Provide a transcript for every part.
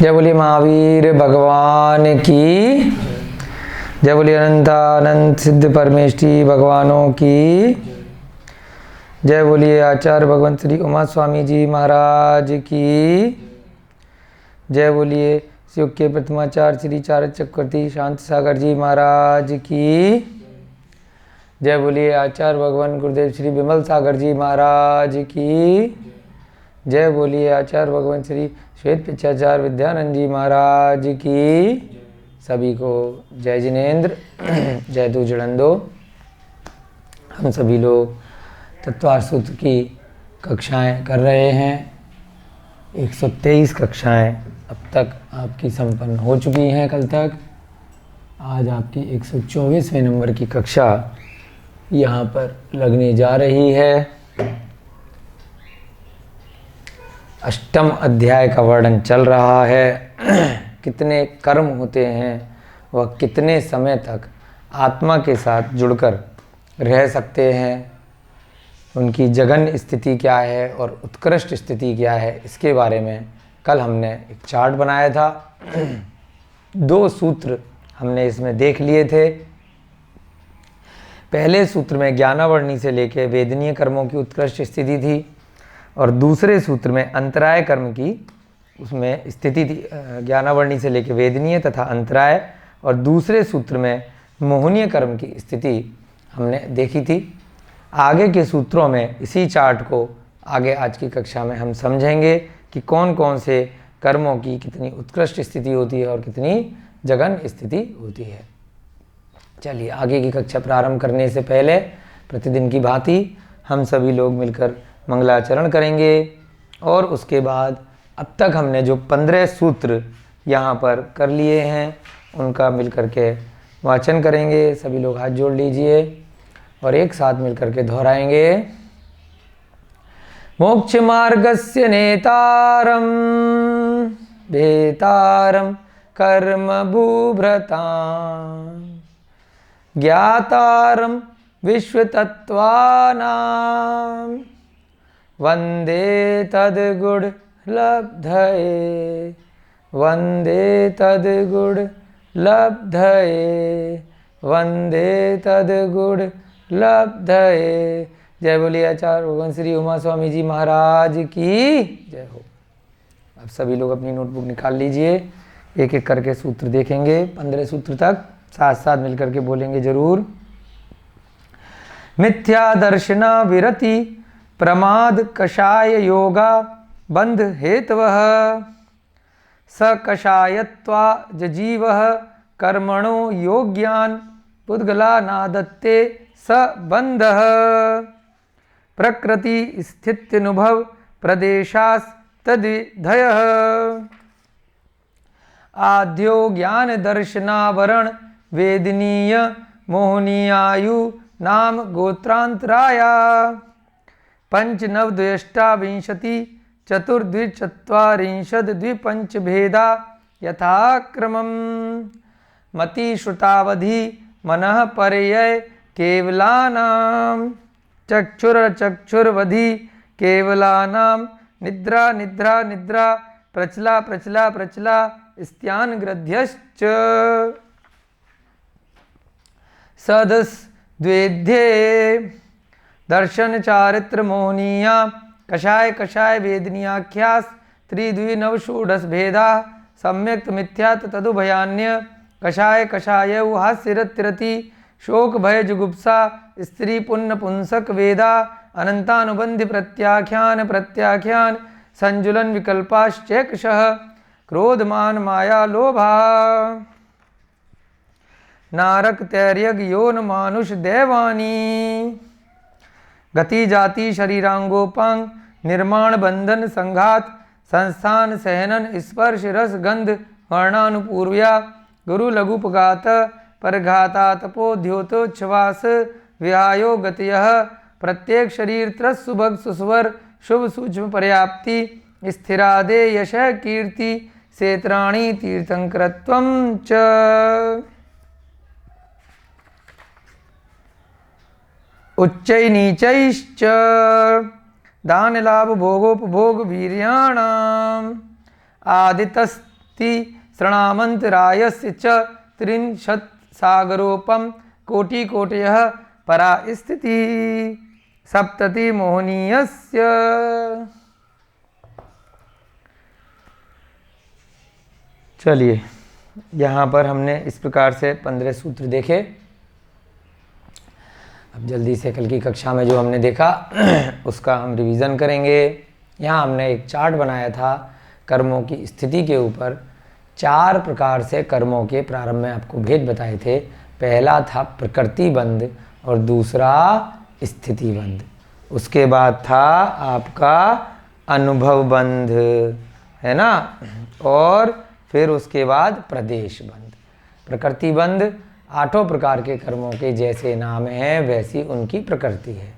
जय बोलिए महावीर भगवान की। जय बोलिए अनंतानंत सिद्ध परमेष्ठी भगवानों की। जय बोलिए आचार्य भगवंत श्री उमा स्वामी जी महाराज की। जय बोलिए शिव के प्रथमाचार्य श्री चारद चक्रवर्ती शांति सागर जी महाराज की। जय बोलिए आचार्य भगवान गुरुदेव श्री विमल सागर जी महाराज की। जय बोलिए आचार्य भगवान श्री श्वेत पिचाचार्य विद्यानंद जी महाराज की। सभी को जय जिनेन्द्र, जय दो जड़ंदो। हम सभी लोग तत्वार्थ सूत्र की कक्षाएं कर रहे हैं। 123 कक्षाएं अब तक आपकी संपन्न हो चुकी हैं। कल तक आज आपकी 124वें नंबर की कक्षा यहाँ पर लगने जा रही है। अष्टम अध्याय का वर्णन चल रहा है। कितने कर्म होते हैं, वह कितने समय तक आत्मा के साथ जुड़कर रह सकते हैं, उनकी जघन स्थिति क्या है और उत्कृष्ट स्थिति क्या है, इसके बारे में कल हमने एक चार्ट बनाया था। 2 सूत्र हमने इसमें देख लिए थे। पहले सूत्र में ज्ञानावर्णी से लेकर वेदनीय कर्मों की उत्कृष्ट स्थिति थी और दूसरे सूत्र में अंतराय कर्म की उसमें स्थिति थी। ज्ञानावर्णी से लेकर वेदनीय तथा अंतराय, और दूसरे सूत्र में मोहनीय कर्म की स्थिति हमने देखी थी। आगे के सूत्रों में इसी चार्ट को आगे आज की कक्षा में हम समझेंगे कि कौन कौन से कर्मों की कितनी उत्कृष्ट स्थिति होती है और कितनी जघन स्थिति होती है। चलिए आगे की कक्षा प्रारंभ करने से पहले प्रतिदिन की भांति हम सभी लोग मिलकर मंगलाचरण करेंगे और उसके बाद अब तक हमने जो 15 सूत्र यहाँ पर कर लिए हैं उनका मिलकर के वाचन करेंगे। सभी लोग हाथ जोड़ लीजिए और एक साथ मिलकर के दोहराएंगे। मोक्ष मार्गस्य नेतारम भेतारम कर्म भूभृतां ज्ञातारम विश्वतत्त्वानां वंदे तद्गुण लब्धये, वंदे तद्गुण लब्धये, वंदे तद्गुण लब्धये। जय बोलिए आचार्य भगवान श्री उमा स्वामी जी महाराज की जय हो। अब सभी लोग अपनी नोटबुक निकाल लीजिए, एक एक करके सूत्र देखेंगे। 15 सूत्र तक साथ साथ मिलकर के बोलेंगे जरूर। मिथ्या दर्शना विरति प्रमाद कषाय योगा बंध हेतवः स कषायत्वा जजीवः कर्मणो योग्यान पुद्गला नादत्ते स बंधः प्रकृति स्थित्यनुभव प्रदेशास्तद्विधयः आद्यो ज्ञान दर्शनावरण वेदनीय मोहनीयायु नाम गोत्रांतराया पंचनवद्वष्टाविंशति चतुर्द्विचत्वारिंशद् द्विपंचभेदा यथाक्रमम् मति श्रुतावधि मनः पर्यय केवलानां चक्षुर्वधि केवलानां निद्रा निद्रा निद्रा प्रचला प्रचला प्रचला स्त्यान ग्रध्यश्च सदस द्वेध्ये दर्शन चारित्र मोहनीया कषाय कषाय वेदनीयाख्यास त्रिद्विनवषोडश भेदा सम्यक्त मिथ्यात तदुभयान्य कषाय कषाय हास्यरतिरति शोक भय जुगुप्सा स्त्री पुण्य पुंसक वेदा अनंतानुबंधि प्रत्याख्यान प्रत्याख्यान संजुलन विकल्पाश्चैकशः क्रोधमान माया लोभा नारक तैर्यग योन मानुष देवानी गति जाति शरीरांगोपांग निर्माण बंधन संघात संस्थान सहनन स्पर्श रस गंध वर्णानुपूर्व्या गुरु लघुपगात परघाता तपोद्योतोच्छ्वास विहायो गतयः प्रत्येक शरीर त्रस सुभग सुस्वर शुभ सूक्ष्म पर्याप्ति स्थिरादे यश कीर्ति क्षेत्राणि तीर्थंकरत्वं च उच्चै नीचैश्च दान लाभ भोगोपभोग वीर्याणाम आदितस् तिसृणामन्तरायस्य च त्रिंशत् सागरोपम कोटिकोटयः परा स्थिति सप्तति मोहनीयस्य। चलिए, यहाँ पर हमने इस प्रकार से 15 सूत्र देखे। अब जल्दी से कल की कक्षा में जो हमने देखा उसका हम रिवीजन करेंगे। यहाँ हमने एक चार्ट बनाया था कर्मों की स्थिति के ऊपर। 4 प्रकार से कर्मों के प्रारंभ में आपको भेद बताए थे। पहला था प्रकृति बंध और दूसरा स्थिति बंध, उसके बाद था आपका अनुभव बंध, है ना, और फिर उसके बाद प्रदेश बंध। प्रकृति बंध 8 प्रकार के कर्मों के जैसे नाम है वैसी उनकी प्रकृति है।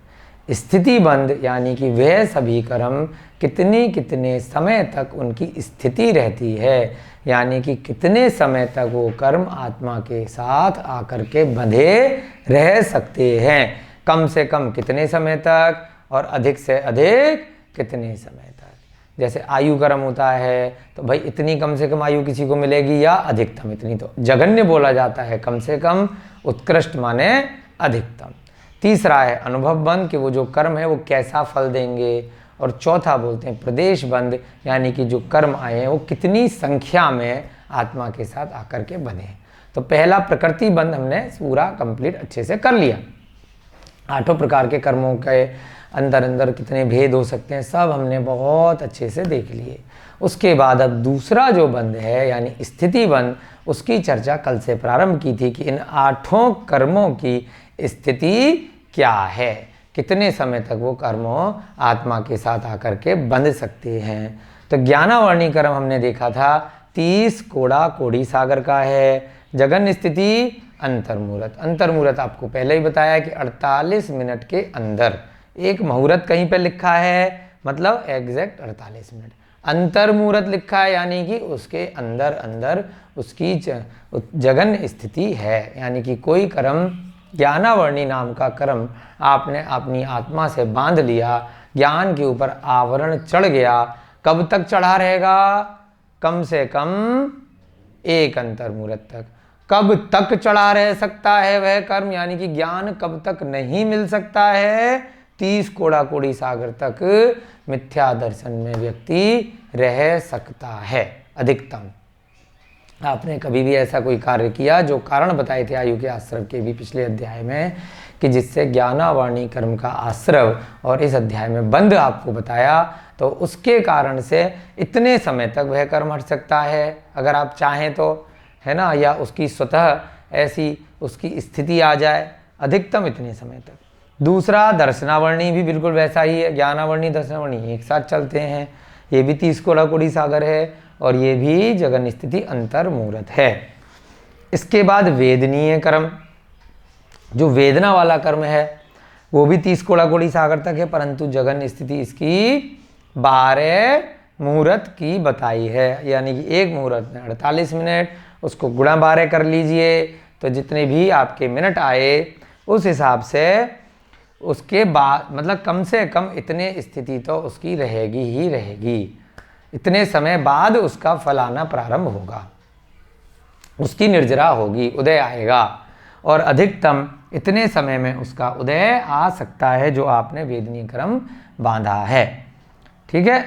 स्थिति बंध यानी कि वह सभी कर्म कितने समय तक उनकी स्थिति रहती है, यानी कि कितने समय तक वो कर्म आत्मा के साथ आकर के बंधे रह सकते हैं। कम से कम कितने समय तक और अधिक से अधिक कितने समय तक। जैसे आयु कर्म होता है तो भाई इतनी कम से कम आयु किसी को मिलेगी या अधिकतम इतनी, तो जघन्य बोला जाता है कम से कम, उत्कृष्ट माने अधिकतम। तीसरा है अनुभव बंध कि वो जो कर्म है वो कैसा फल देंगे। और चौथा बोलते हैं प्रदेश बंध यानी कि जो कर्म आए हैं वो कितनी संख्या में आत्मा के साथ आकर के बने। तो पहला प्रकृति बंध हमने पूरा कंप्लीट अच्छे से कर लिया। 8 प्रकार के कर्मों के अंदर कितने भेद हो सकते हैं सब हमने बहुत अच्छे से देख लिए। उसके बाद अब दूसरा जो बंध है यानी स्थिति बंध, उसकी चर्चा कल से प्रारंभ की थी कि इन 8 कर्मों की स्थिति क्या है, कितने समय तक वो कर्मों आत्मा के साथ आकर के बंध सकते हैं। तो ज्ञानावर्णी कर्म हमने देखा था 30 कोड़ा कोड़ी सागर का है। जगन स्थिति अंतर्मुहूर्त, अंतर्मुहूर्त आपको पहले ही बताया कि 48 मिनट के अंदर, एक मुहूर्त कहीं पे लिखा है मतलब एग्जैक्ट 48 मिनट, अंतर्मुहूर्त लिखा है यानी कि उसके अंदर उसकी जगन स्थिति है। यानी कि कोई कर्म, ज्ञानावर्णी नाम का कर्म आपने अपनी आत्मा से बांध लिया, ज्ञान के ऊपर आवरण चढ़ गया, कब तक चढ़ा रहेगा, कम से कम एक अंतर्मुहूर्त तक। कब तक चढ़ा रह सकता है वह कर्म, यानी कि ज्ञान कब तक नहीं मिल सकता है, 30 कोड़ा कोड़ी सागर तक मिथ्या दर्शन में व्यक्ति रह सकता है अधिकतम। आपने कभी भी ऐसा कोई कार्य किया, जो कारण बताए थे आयु के आश्रव के भी पिछले अध्याय में, कि जिससे ज्ञानावर्णी कर्म का आश्रव और इस अध्याय में बंध आपको बताया, तो उसके कारण से इतने समय तक वह कर्म हट सकता है अगर आप चाहें तो, है ना, या उसकी स्वतः ऐसी उसकी स्थिति आ जाए, अधिकतम इतने समय तक। दूसरा दर्शनावर्णी भी बिल्कुल वैसा ही है, ज्ञानावर्णी दर्शनावर्णी एक साथ चलते हैं। ये भी 30 कोड़ा कोड़ी सागर है और ये भी जगन स्थिति अंतर्मुहूर्त है। इसके बाद वेदनीय कर्म, जो वेदना वाला कर्म है वो भी 30 कोड़ा कोड़ी सागर तक है, परंतु जगन स्थिति इसकी 12 मुहूर्त की बताई है। यानी कि एक मुहूर्त में 48 मिनट, उसको गुणा 12 कर लीजिए तो जितने भी आपके मिनट आए उस हिसाब से उसके बाद मतलब कम से कम इतने स्थिति तो उसकी रहेगी ही रहेगी। इतने समय बाद उसका फल आना प्रारंभ होगा, उसकी निर्जरा होगी, उदय आएगा, और अधिकतम इतने समय में उसका उदय आ सकता है जो आपने वेदनीय कर्म बांधा है। ठीक है।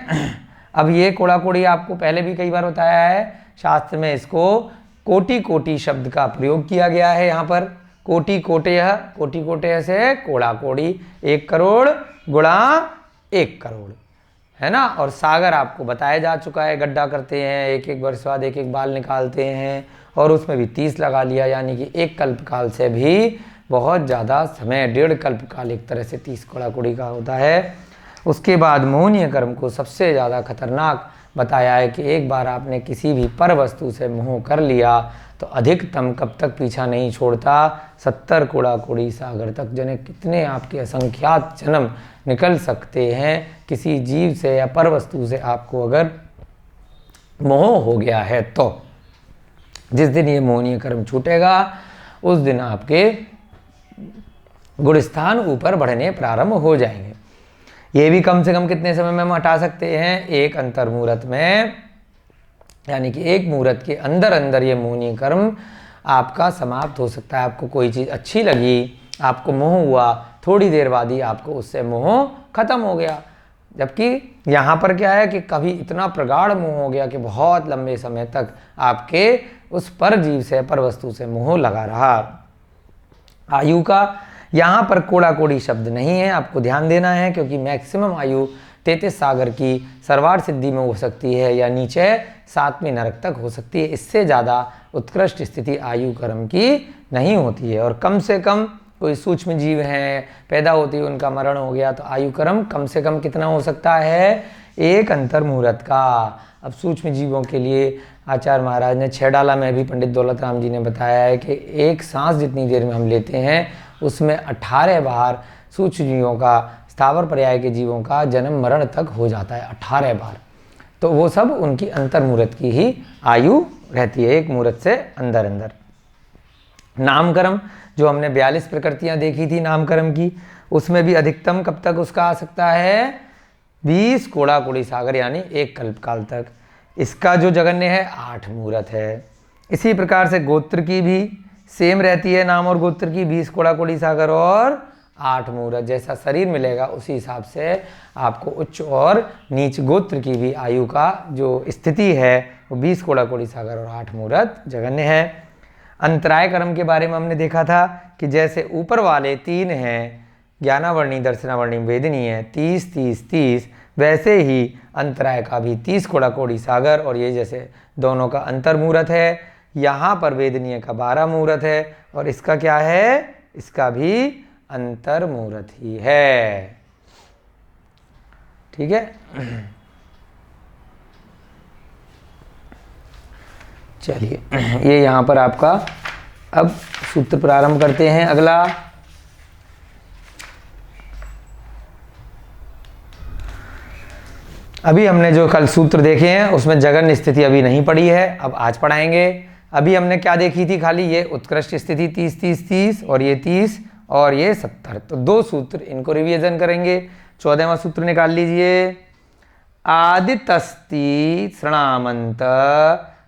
अब ये कोड़ा कोड़ी आपको पहले भी कई बार बताया है, शास्त्र में इसको कोटि कोटि शब्द का प्रयोग किया गया है। यहाँ पर कोटि कोटय से कोड़ा कोड़ी, 1 करोड़ गुणा 1 करोड़, है ना। और सागर आपको बताया जा चुका है, गड्ढा करते हैं, एक वर्ष बाद एक बाल निकालते हैं और उसमें भी 30 लगा लिया, यानी कि 1 कल्पकाल से भी बहुत ज़्यादा समय, 1.5 कल्पकाल एक तरह से 30 कोड़ा कोड़ी का होता है। उसके बाद मोहनीय कर्म को सबसे ज़्यादा खतरनाक बताया है कि एक बार आपने किसी भी पर वस्तु से मोह कर लिया तो अधिकतम कब तक पीछा नहीं छोड़ता, 70 कोड़ा कोड़ी सागर तक, जने कितने आपके असंख्यात जन्म निकल सकते हैं किसी जीव से या पर वस्तु से आपको अगर मोह हो गया है। तो जिस दिन ये मोहनीय कर्म छूटेगा उस दिन आपके गुणस्थान ऊपर बढ़ने प्रारंभ हो जाएंगे। ये भी कम से कम कितने समय में हम हटा सकते हैं, 1 अंतर्मुहूर्त में यानी कि एक मुहूर्त के अंदर अंदर ये मोहनीय कर्म आपका समाप्त हो सकता है। आपको कोई चीज़ अच्छी लगी, आपको मोह हुआ, थोड़ी देर बाद ही आपको उससे मोह खत्म हो गया। जबकि यहाँ पर क्या है कि कभी इतना प्रगाढ़ मोह हो गया कि बहुत लंबे समय तक आपके उस पर जीव से, पर वस्तु से मोह लगा रहा। आयु का यहाँ पर कोड़ा कोड़ी शब्द नहीं है, आपको ध्यान देना है, क्योंकि मैक्सिमम आयु 33 सागर की सर्वार्थ सिद्धि में हो सकती है या नीचे 7वें नरक तक हो सकती है। इससे ज़्यादा उत्कृष्ट स्थिति आयु कर्म की नहीं होती है। और कम से कम कोई सूक्ष्म जीव हैं, पैदा होती है उनका मरण हो गया, तो आयु कर्म कम से कम कितना हो सकता है? एक अंतर मुहूर्त का। अब सूक्ष्म जीवों के लिए आचार्य महाराज ने 6 डाला में भी पंडित दौलत राम जी ने बताया है कि एक सांस जितनी देर में हम लेते हैं उसमें 18 बार सूक्ष्म जीवों का, स्थावर पर्याय के जीवों का जन्म मरण तक हो जाता है, 18 बार। तो वो सब उनकी अंतर मुहूर्त की ही आयु रहती है, एक मुहूर्त से अंदर अंदर। नामकर्म, जो हमने 42 प्रकृतियां देखी थी नामकर्म की, उसमें भी अधिकतम कब तक उसका आ सकता है? 20 कोड़ा कोड़ी सागर, यानी एक कल्पकाल तक। इसका जो जगन्य है 8 मुहूर्त है। इसी प्रकार से गोत्र की भी सेम रहती है, नाम और गोत्र की 20 कोड़ा कोड़ी सागर और 8 मुहूर्त। जैसा शरीर मिलेगा उसी हिसाब से आपको उच्च और नीच गोत्र की भी आयु का जो स्थिति है वो 20 कोड़ा कोड़ी सागर और 8 मुहूर्त जगन्य है। अंतराय कर्म के बारे में हमने देखा था कि जैसे ऊपर वाले 3 हैं, ज्ञानावर्णी, दर्शनावर्णी, वेदनीय, 30 30 30, वैसे ही अंतराय का भी 30 कोड़ा कोड़ी सागर, और ये जैसे दोनों का अंतर मुहूर्त है। यहाँ पर वेदनीय का 12 मुहूर्त है और इसका क्या है? इसका भी अंतर मुहूर्त ही है। ठीक है, चलिए ये यहाँ पर आपका अब सूत्र प्रारंभ करते हैं। अगला अभी हमने जो कल सूत्र देखे हैं उसमें जगन स्थिति अभी नहीं पढ़ी है, अब आज पढ़ाएंगे। अभी हमने क्या देखी थी? खाली ये उत्कृष्ट स्थिति 30 30 30 और ये 30 और ये 70। तो 2 सूत्र, इनको रिवीजन करेंगे। 14वां सूत्र निकाल लीजिए। आदितस्ति श्रणामंत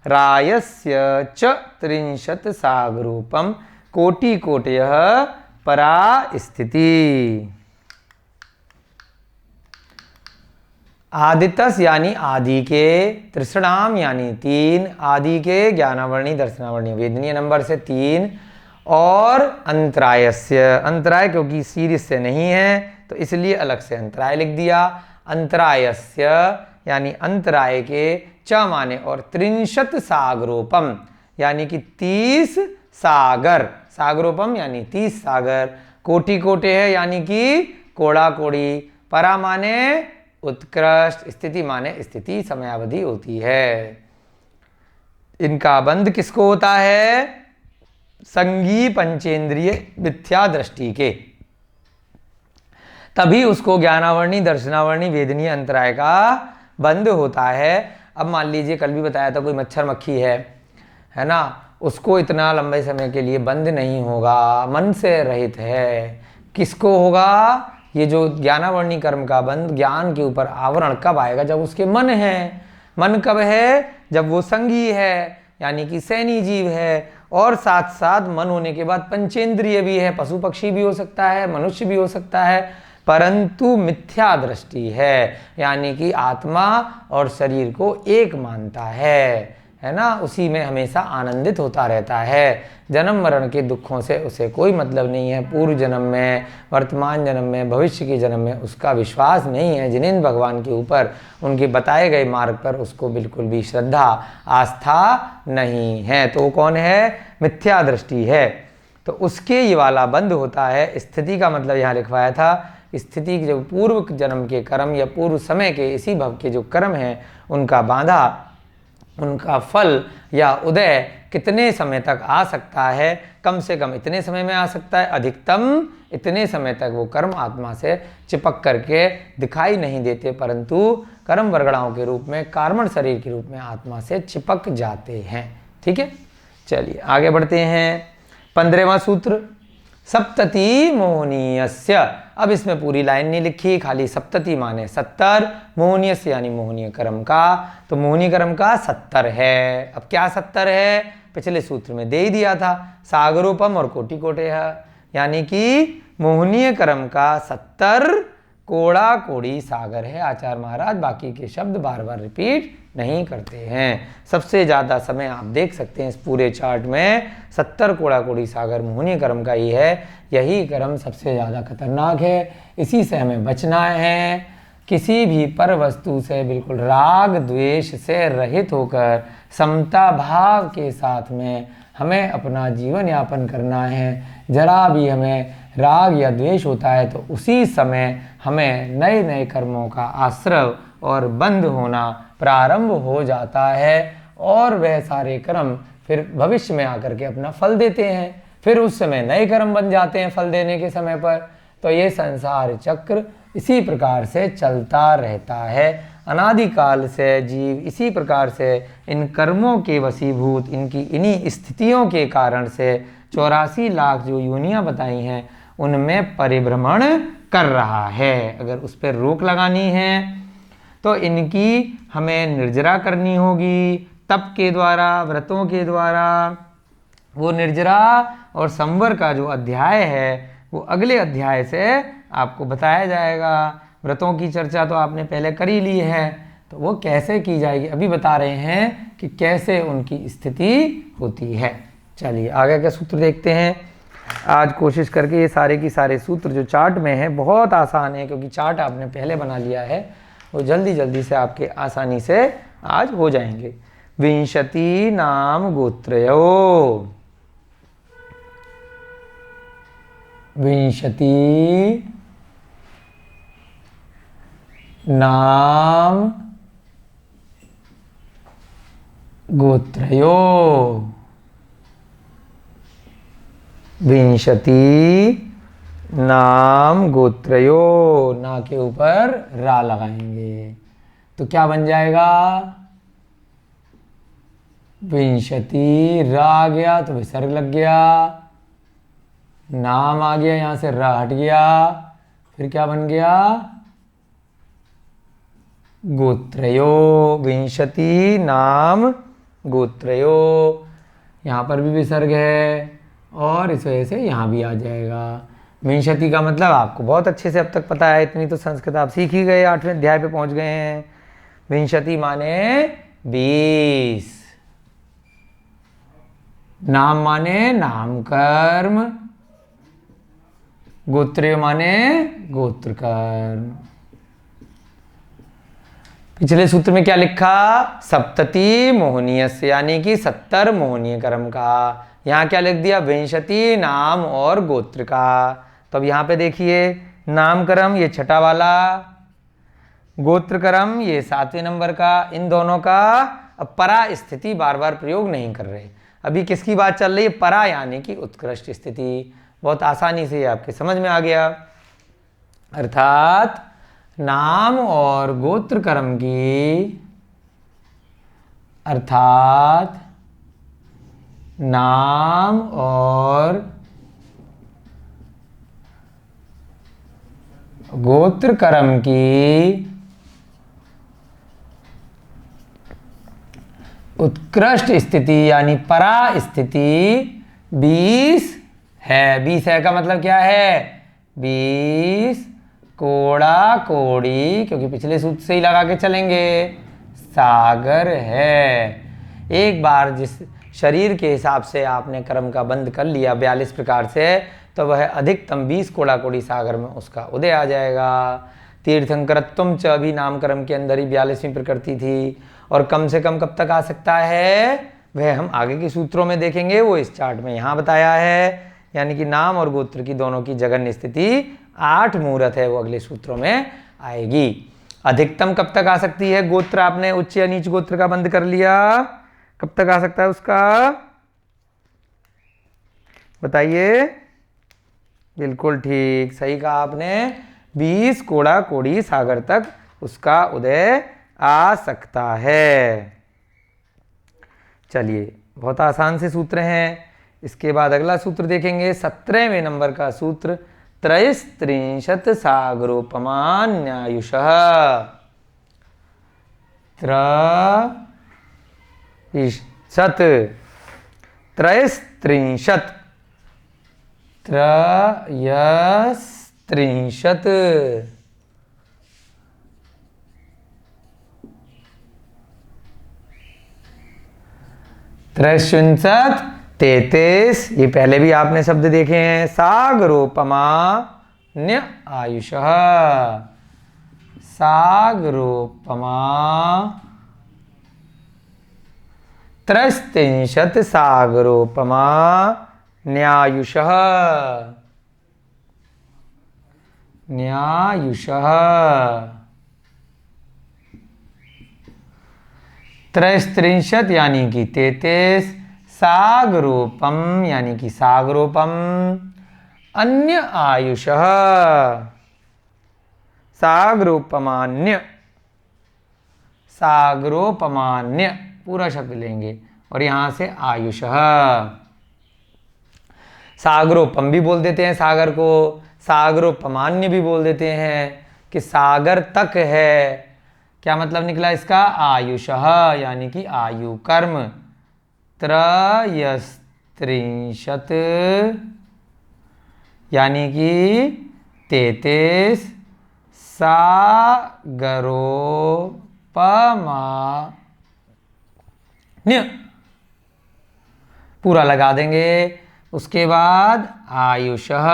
रायस्य च 30 सागरूपम कोटि कोटयः परा स्थिति। आदितस यानी आदि के, तृष्णाम यानी 3, आदि के, ज्ञानावर्णी, दर्शनावर्णी, वेदनीय नंबर से 3, और अंतरायस्य, अंतराय क्योंकि सीरीज से नहीं है तो इसलिए अलग से अंतराय लिख दिया। अंतरायस्य यानी अंतराय के, च माने और 30 सागरोपम यानी कि 30 सागर, सागरोपम यानी 30 सागर, कोटि कोटे है यानी कि कोड़ा कोड़ी, परा माने उत्कृष्ट, स्थिति माने स्थिति, समयावधि होती है। इनका बंध किसको होता है? संगी पंचेंद्रिय मिथ्या दृष्टि के, तभी उसको ज्ञानावर्णी, दर्शनावर्णी, वेदनीय अंतराय का बंध होता है। अब मान लीजिए कल भी बताया था कोई मच्छर मक्खी है ना, उसको इतना लंबे समय के लिए बंद नहीं होगा, मन से रहित है। किसको होगा? ये जो ज्ञानावर्णी कर्म का बंध, ज्ञान के ऊपर आवरण कब आएगा? जब उसके मन है। मन कब है? जब वो संगी है यानी कि सैनी जीव है, और साथ साथ मन होने के बाद पंचेंद्रिय भी है, पशु पक्षी भी हो सकता है, मनुष्य भी हो सकता है, परंतु मिथ्या दृष्टि है यानी कि आत्मा और शरीर को एक मानता है ना, उसी में हमेशा आनंदित होता रहता है। जन्म मरण के दुखों से उसे कोई मतलब नहीं है। पूर्व जन्म में, वर्तमान जन्म में, भविष्य के जन्म में उसका विश्वास नहीं है। जिनेंद्र भगवान के ऊपर, उनके बताए गए मार्ग पर उसको बिल्कुल भी श्रद्धा, आस्था नहीं है। तो वो कौन है? मिथ्या दृष्टि है। तो उसके ये वाला बंद होता है। स्थिति का मतलब यहाँ लिखवाया था, स्थिति के जो पूर्व जन्म के कर्म या पूर्व समय के इसी भव के जो कर्म हैं उनका बांधा, उनका फल या उदय कितने समय तक आ सकता है? कम से कम इतने समय में आ सकता है, अधिकतम इतने समय तक वो कर्म आत्मा से चिपक करके दिखाई नहीं देते, परंतु कर्म वर्गणाओं के रूप में, कार्मण शरीर के रूप में आत्मा से चिपक जाते हैं। ठीक है, चलिए आगे बढ़ते हैं। 15वां सूत्र, सप्तति मोहनीयस्य अब इसमें पूरी लाइन नहीं लिखी, खाली सप्तति माने 70, मोहनीय से यानी मोहनीय क्रम का, तो मोहनीय क्रम का 70 है। अब क्या 70 है, पिछले सूत्र में दे ही दिया था, सागरोपम और कोटि कोटे है, यानी कि मोहनीय क्रम का 70 कोड़ा कोड़ी सागर है। आचार्य महाराज बाकी के शब्द बार बार रिपीट नहीं करते हैं। सबसे ज़्यादा समय आप देख सकते हैं इस पूरे चार्ट में 70 कोड़ा कोड़ी सागर मोहनीय क्रम का ही है। यही क्रम सबसे ज़्यादा खतरनाक है, इसी से हमें बचना है। किसी भी पर वस्तु से बिल्कुल राग द्वेष से रहित होकर समता भाव के साथ में हमें अपना जीवन यापन करना है। जरा भी हमें राग या द्वेष होता है तो उसी समय हमें नए नए कर्मों का आश्रव और बंध होना प्रारंभ हो जाता है, और वह सारे कर्म फिर भविष्य में आकर के अपना फल देते हैं, फिर उस समय नए कर्म बन जाते हैं फल देने के समय पर। तो ये संसार चक्र इसी प्रकार से चलता रहता है। अनादिकाल से जीव इसी प्रकार से इन कर्मों के वशीभूत, इनकी इन्हीं स्थितियों के कारण से 84 लाख जो योनियां बताई हैं उनमें परिभ्रमण कर रहा है। अगर उस पर रोक लगानी है तो इनकी हमें निर्जरा करनी होगी, तप के द्वारा, व्रतों के द्वारा। वो निर्जरा और संवर का जो अध्याय है वो अगले अध्याय से आपको बताया जाएगा। व्रतों की चर्चा तो आपने पहले कर ही ली है, तो वो कैसे की जाएगी अभी बता रहे हैं कि कैसे उनकी स्थिति होती है। चलिए आगे के सूत्र देखते हैं। आज कोशिश करके ये सारे की सारे सूत्र जो चार्ट में है बहुत आसान है, क्योंकि चार्ट आपने पहले बना लिया है, वो जल्दी जल्दी से आपके आसानी से आज हो जाएंगे। विंशति नाम गोत्रयो, विंशति नाम गोत्रयो, विंशति नाम गोत्रयो, ना के ऊपर रा लगाएंगे तो क्या बन जाएगा, विंशति, रा आ गया तो विसर्ग लग गया, नाम आ गया, यहां से रा हट गया, फिर क्या बन गया, गोत्रयो। विंशति नाम गोत्रयो, यहाँ पर भी विसर्ग है और इस वजह से यहाँ भी आ जाएगा। विंशति का मतलब आपको बहुत अच्छे से अब तक पता है, इतनी तो संस्कृत आप सीख ही गए, 8वें अध्याय पे पहुंच गए हैं। विंशति माने 20, नाम माने नाम कर्म, गोत्रयो माने गोत्र कर्म। पिछले सूत्र में क्या लिखा, सप्तति मोहनीय से, यानी कि 70 मोहनीय कर्म का। यहाँ क्या लिख दिया, विंशति नाम और गोत्र का। तो अब यहाँ पे देखिए, नाम कर्म ये छठा वाला, गोत्र कर्म ये 7वें नंबर का। इन दोनों का अब परा स्थिति बार बार प्रयोग नहीं कर रहे, अभी किसकी बात चल रही है, परा यानी कि उत्कृष्ट स्थिति। बहुत आसानी से आपके समझ में आ गया। अर्थात नाम और गोत्र कर्म की, अर्थात नाम और गोत्र कर्म की उत्कृष्ट स्थिति यानी परा स्थिति 20 है। 20 है का मतलब क्या है, 20 कोड़ा कोड़ी, क्योंकि पिछले सूत्र से ही लगा के चलेंगे, सागर है। एक बार जिस शरीर के हिसाब से आपने कर्म का बंध कर लिया 42 प्रकार से, तो वह अधिकतम 20 कोड़ा कोड़ी सागर में उसका उदय आ जाएगा। तीर्थंकरत्वम च भी नाम कर्म के अंदर ही 42वीं प्रकृति थी, और कम से कम कब तक आ सकता है वह हम आगे के सूत्रों में देखेंगे, वो इस चार्ट में यहाँ बताया है। यानी कि नाम और गोत्र की दोनों की जघन्य स्थिति 8 मुहूर्त है, वो अगले सूत्रों में आएगी। अधिकतम कब तक आ सकती है, गोत्र आपने उच्च या नीच गोत्र का बंद कर लिया, कब तक आ सकता है उसका बताइए। बिल्कुल ठीक, सही कहा आपने, 20 कोड़ा कोड़ी सागर तक उसका उदय आ सकता है। चलिए बहुत आसान से सूत्र हैं। इसके बाद अगला सूत्र देखेंगे, 17वें नंबर का सूत्र, त्रयस्त्रिंशत् सागरोपमान्यायुषः। त्रयस्त्रिंशत् त्रयस्त्रिंशत् 33, ये पहले भी आपने शब्द देखे हैं। सागरोपमान्य आयुषः, सागरोपमा त्रयस्त्रिंशत् सागरोपमा न्यायुषः, न्यायुषः। त्रयस्त्रिंशत् यानी कि 33, सागरोपम यानी कि सागरोपम, अन्य आयुषः, सागरोपमान्य, सागरोपमान्य पूरा शब्द लेंगे और यहां से आयुषः। सागरोपम भी बोल देते हैं सागर को, सागरोपमान्य भी बोल देते हैं कि सागर तक है। क्या मतलब निकला इसका? आयुषः यानी कि आयु कर्म। त्रयस्त्रिंशत् यानी कि 33, सागरोपमान्य पूरा लगा देंगे। उसके बाद आयुषः।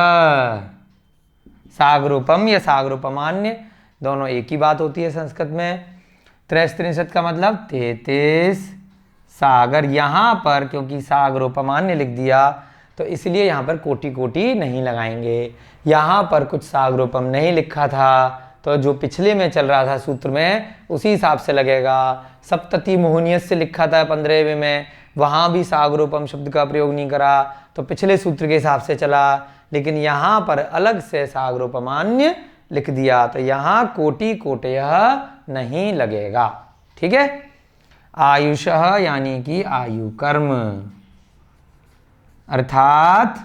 सागरोपम या सागरोपमान्य दोनों एक ही बात होती है संस्कृत में। त्रयस्त्रिंशत् का मतलब 33, सागर। यहाँ पर क्योंकि सागरोपमान्य लिख दिया तो इसलिए यहाँ पर कोटि कोटि नहीं लगाएंगे। यहाँ पर कुछ सागरोपम नहीं लिखा था तो जो पिछले में चल रहा था सूत्र में उसी हिसाब से लगेगा। सप्तति मोहनियत से लिखा था 15वें में, वहाँ भी सागरोपम शब्द का प्रयोग नहीं करा तो पिछले सूत्र के हिसाब से चला। लेकिन यहाँ पर अलग से सागरोपमान्य लिख दिया तो यहाँ कोटि कोटयः नहीं लगेगा। ठीक है। आयुषः यानी कि आयु कर्म, अर्थात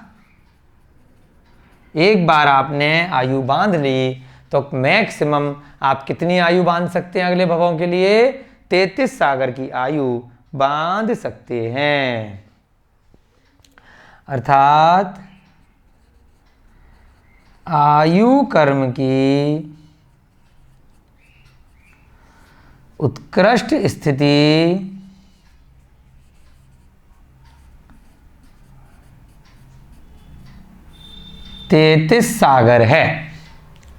एक बार आपने आयु बांध ली तो मैक्सिमम आप कितनी आयु बांध सकते हैं अगले भवों के लिए? 33 सागर की आयु बांध सकते हैं। अर्थात आयु कर्म की उत्कृष्ट स्थिति 33 सागर है।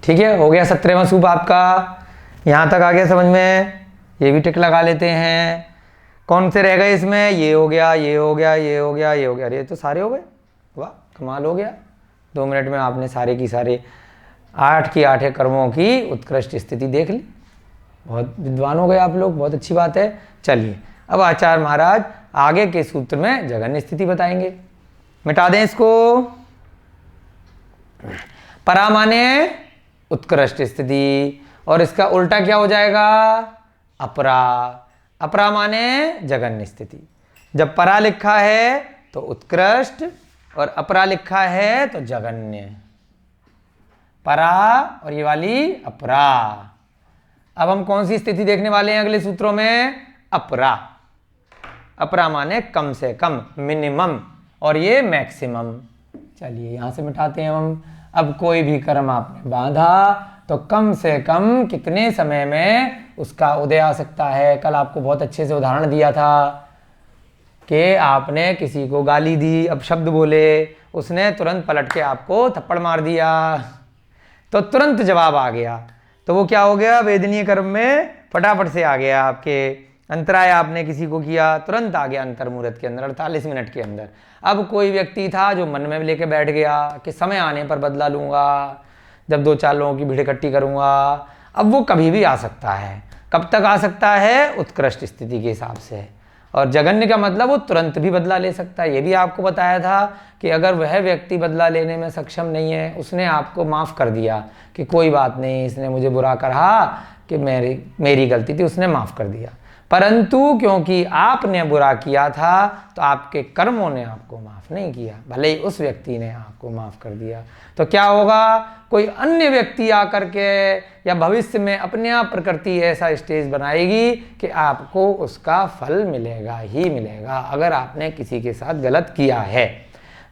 ठीक है, हो गया 17वां सूप आपका। यहां तक आ गया समझ में? ये भी टिक लगा लेते हैं। कौन से रह गए इसमें? ये हो गया, ये हो गया, ये हो गया, ये हो गया। अरे ये तो सारे हो गए, वाह कमाल हो गया। 2 मिनट में आपने सारे की सारे 8 की 8 कर्मों की उत्कृष्ट स्थिति देख ली। बहुत विद्वान हो गए आप लोग, बहुत अच्छी बात है। चलिए अब आचार्य महाराज आगे के सूत्र में जघन्य स्थिति बताएंगे। मिटा दें इसको। परा माने उत्कृष्ट स्थिति और इसका उल्टा क्या हो जाएगा? अपरा। अपरा माने जघन्य स्थिति। जब परा लिखा है तो उत्कृष्ट और अपरा लिखा है तो जघन्य। परा और ये वाली अपरा। अब हम कौन सी स्थिति देखने वाले हैं अगले सूत्रों में? अपरा। अपरा माने कम से कम, मिनिमम, और ये मैक्सिमम। चलिए यहां से मिटाते हैं हम। अब कोई भी कर्म आपने बांधा तो कम से कम कितने समय में उसका उदय आ सकता है। कल आपको बहुत अच्छे से उदाहरण दिया था कि आपने किसी को गाली दी, अब शब्द बोले, उसने तुरंत पलट के आपको थप्पड़ मार दिया तो तुरंत जवाब आ गया। तो वो क्या हो गया? वेदनीय कर्म में फटाफट से आ गया। आपके अंतराय आपने किसी को किया, तुरंत आ गया अंतर मुहूर्त के अंदर, 48 मिनट के अंदर। अब कोई व्यक्ति था जो मन में लेके बैठ गया कि समय आने पर बदला लूंगा, जब 2-4 लोगों की भीड़ इकट्ठी करूंगा। अब वो कभी भी आ सकता है। कब तक आ सकता है? उत्कृष्ट स्थिति के हिसाब से। और जघन्य का मतलब वो तुरंत भी बदला ले सकता है। ये भी आपको बताया था कि अगर वह व्यक्ति बदला लेने में सक्षम नहीं है, उसने आपको माफ़ कर दिया कि कोई बात नहीं, इसने मुझे बुरा कहा कि मेरी गलती थी, उसने माफ़ कर दिया, परंतु क्योंकि आपने बुरा किया था तो आपके कर्मों ने आपको माफ़ नहीं किया, भले ही उस व्यक्ति ने आपको माफ़ कर दिया। तो क्या होगा, कोई अन्य व्यक्ति आकर के या भविष्य में अपने आप प्रकृति ऐसा स्टेज बनाएगी कि आपको उसका फल मिलेगा ही मिलेगा अगर आपने किसी के साथ गलत किया है।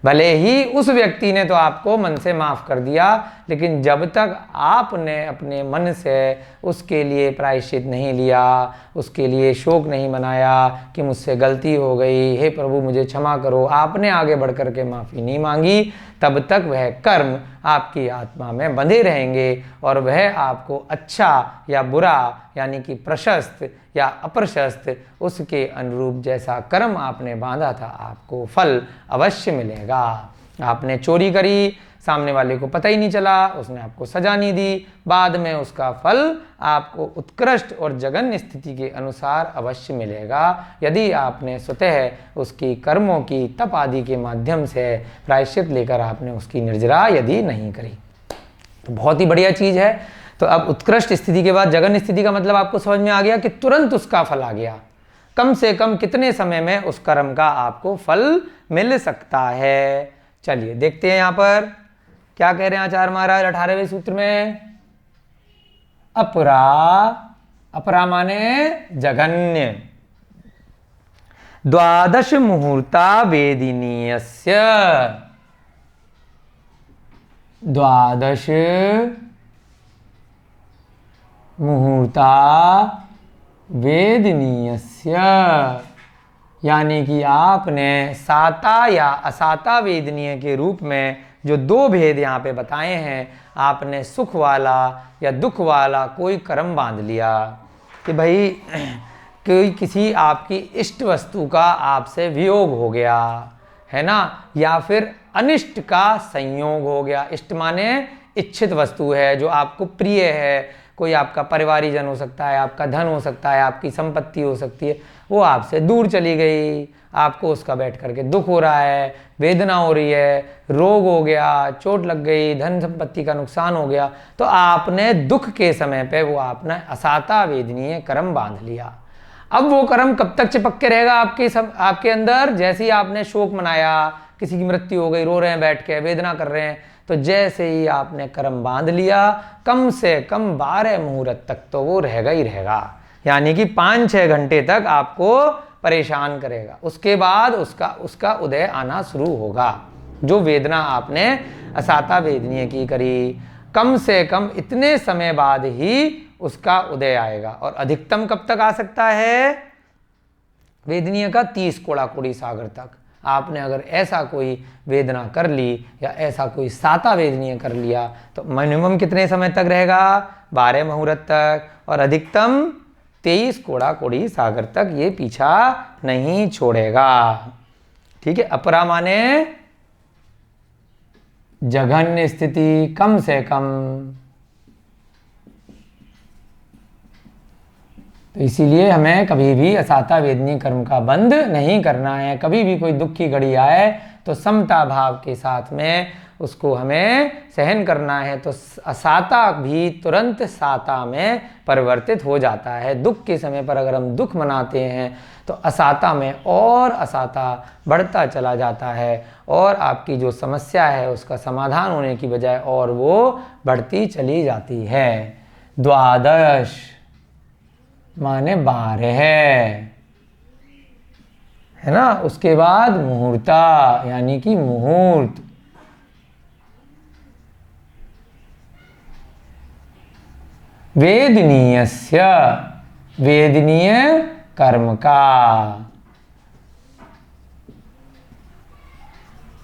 भले ही उस व्यक्ति ने तो आपको मन से माफ़ कर दिया, लेकिन जब तक आपने अपने मन से उसके लिए प्रायश्चित नहीं लिया, उसके लिए शोक नहीं मनाया कि मुझसे गलती हो गई, हे प्रभु मुझे क्षमा करो, आपने आगे बढ़ कर के माफ़ी नहीं मांगी, तब तक वह कर्म आपकी आत्मा में बंधे रहेंगे और वह आपको अच्छा या बुरा यानी कि प्रशस्त या अप्रशस्त उसके अनुरूप जैसा कर्म आपने बांधा था आपको फल अवश्य मिलेगा। आपने चोरी करी, सामने वाले को पता ही नहीं चला, उसने आपको सजा नहीं दी, बाद में उसका फल आपको उत्कृष्ट और जघन्य स्थिति के अनुसार अवश्य मिलेगा यदि आपने स्वतः उसकी कर्मों की तप आदि के माध्यम से प्रायश्चित लेकर आपने उसकी निर्जरा यदि नहीं करी। तो बहुत ही बढ़िया चीज़ है। तो अब उत्कृष्ट स्थिति के बाद जघन्य स्थिति का मतलब आपको समझ में आ गया कि तुरंत उसका फल आ गया, कम से कम कितने समय में उस कर्म का आपको फल मिल सकता है। चलिए देखते हैं यहाँ पर क्या कह रहे हैं आचार्य महाराज 18वें सूत्र में। अपरा, अपरा माने जघन्य, द्वादश मुहूर्ता वेदिनीयस्य, द्वादश मुहूर्ता वेदनीयस्य, यानी कि आपने साता या असाता वेदनीय के रूप में जो दो भेद यहाँ पे बताए हैं, आपने सुख वाला या दुख वाला कोई कर्म बांध लिया कि भाई कोई किसी आपकी इष्ट वस्तु का आपसे वियोग हो गया है ना, या फिर अनिष्ट का संयोग हो गया। इष्ट माने इच्छित वस्तु है जो आपको प्रिय है, कोई आपका परिवारीजन हो सकता है, आपका धन हो सकता है, आपकी संपत्ति हो सकती है, वो आपसे दूर चली गई, आपको उसका बैठ करके दुख हो रहा है, वेदना हो रही है, रोग हो गया, चोट लग गई, धन संपत्ति का नुकसान हो गया, तो आपने दुख के समय पे वो आपने असाता वेदनीय कर्म बांध लिया। अब वो कर्म कब तक चिपक के रहेगा आपके अंदर? जैसे ही आपने शोक मनाया, किसी की मृत्यु हो गई, रो रहे हैं बैठ के, वेदना कर रहे हैं, तो जैसे ही आपने कर्म बांध लिया, कम से कम 12 मुहूर्त तक तो वो रहेगा ही रहेगा, यानी कि 5-6 घंटे तक आपको परेशान करेगा। उसके बाद उसका उदय आना शुरू होगा। जो वेदना आपने असाता वेदनीय की करी, कम से कम इतने समय बाद ही उसका उदय आएगा। और अधिकतम कब तक आ सकता है वेदनीय का? 30 कोड़ा कोड़ी सागर तक। आपने अगर ऐसा कोई वेदना कर ली या ऐसा कोई साता वेदनीय कर लिया तो मिनिमम कितने समय तक रहेगा? 12 मुहूर्त तक, और अधिकतम 23 कोड़ा कोड़ी सागर तक ये पीछा नहीं छोड़ेगा। ठीक है। अपरा माने जघन्य स्थिति, कम से कम। तो इसीलिए हमें कभी भी असाता वेदनीय कर्म का बंद नहीं करना है। कभी भी कोई दुख की घड़ी आए तो समता भाव के साथ में उसको हमें सहन करना है। तो असाता भी तुरंत साता में परिवर्तित हो जाता है। दुख के समय पर अगर हम दुख मनाते हैं तो असाता में और असाता बढ़ता चला जाता है, और आपकी जो समस्या है उसका समाधान होने की बजाय और वो बढ़ती चली जाती है। द्वादश माने 12 है ना। उसके बाद मुहूर्ता यानी कि मुहूर्त। वेदनीयस्य, वेदनीय कर्म का।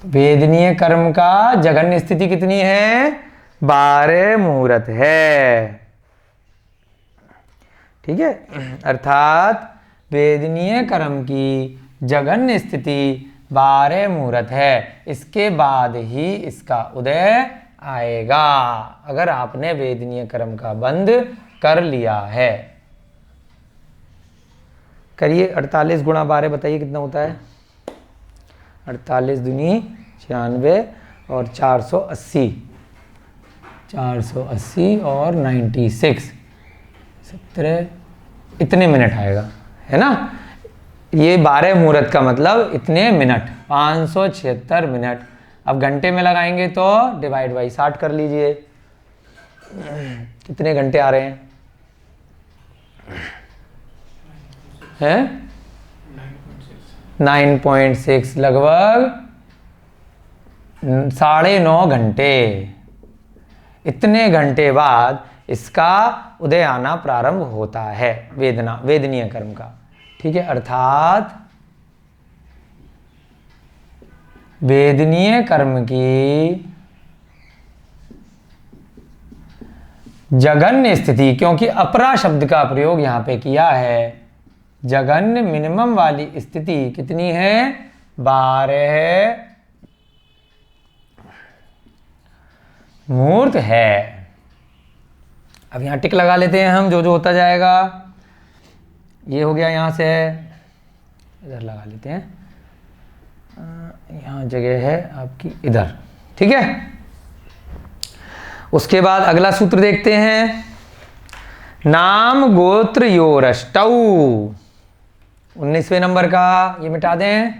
वेदनीय कर्म का जघन्य स्थिति कितनी है? 12 मुहूर्त है। ठीक है। अर्थात वेदनीय कर्म की जघन्य स्थिति 12 मुहूर्त है। इसके बाद ही इसका उदय आएगा अगर आपने वेदनीय कर्म का बंद कर लिया है। करिए 48 गुणा 12 बताइए कितना होता है? 48 दूनी 96 और 480, 480 और 96, 17 इतने मिनट आएगा है ना। ये 12 मुहूर्त का मतलब इतने मिनट, 576 मिनट। अब घंटे में लगाएंगे तो डिवाइड बाई 60 कर लीजिए, कितने घंटे आ रहे हैं? 9.6, लगभग 9.5 घंटे। इतने घंटे बाद इसका उदय आना प्रारंभ होता है वेदनीय कर्म का। ठीक है, अर्थात वेदनीय कर्म की जघन्य स्थिति, क्योंकि अपरा शब्द का प्रयोग यहां पे किया है, जघन्य मिनिमम वाली स्थिति कितनी है? 12 मुहूर्त है। अब यहां टिक लगा लेते हैं हम, जो जो होता जाएगा। ये हो गया, यहां से इधर लगा लेते हैं, यहां जगह है आपकी इधर। ठीक है, उसके बाद अगला सूत्र देखते हैं, नाम गोत्र योरष्टौ, 19वें नंबर का। ये मिटा दें,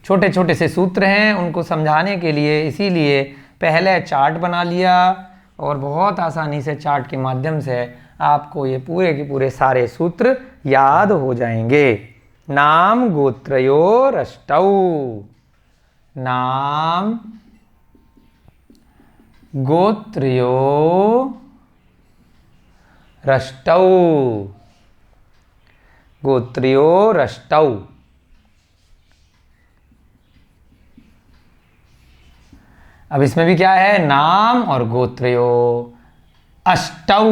छोटे छोटे से सूत्र हैं, उनको समझाने के लिए इसीलिए पहले चार्ट बना लिया, और बहुत आसानी से चार्ट के माध्यम से आपको ये पूरे के पूरे सारे सूत्र याद हो जाएंगे। नाम गोत्रयोरष्टौ, नाम गोत्रयो रष्टौ, गोत्रियो रष्टौ। अब इसमें भी क्या है? नाम और गोत्रयो अष्टौ।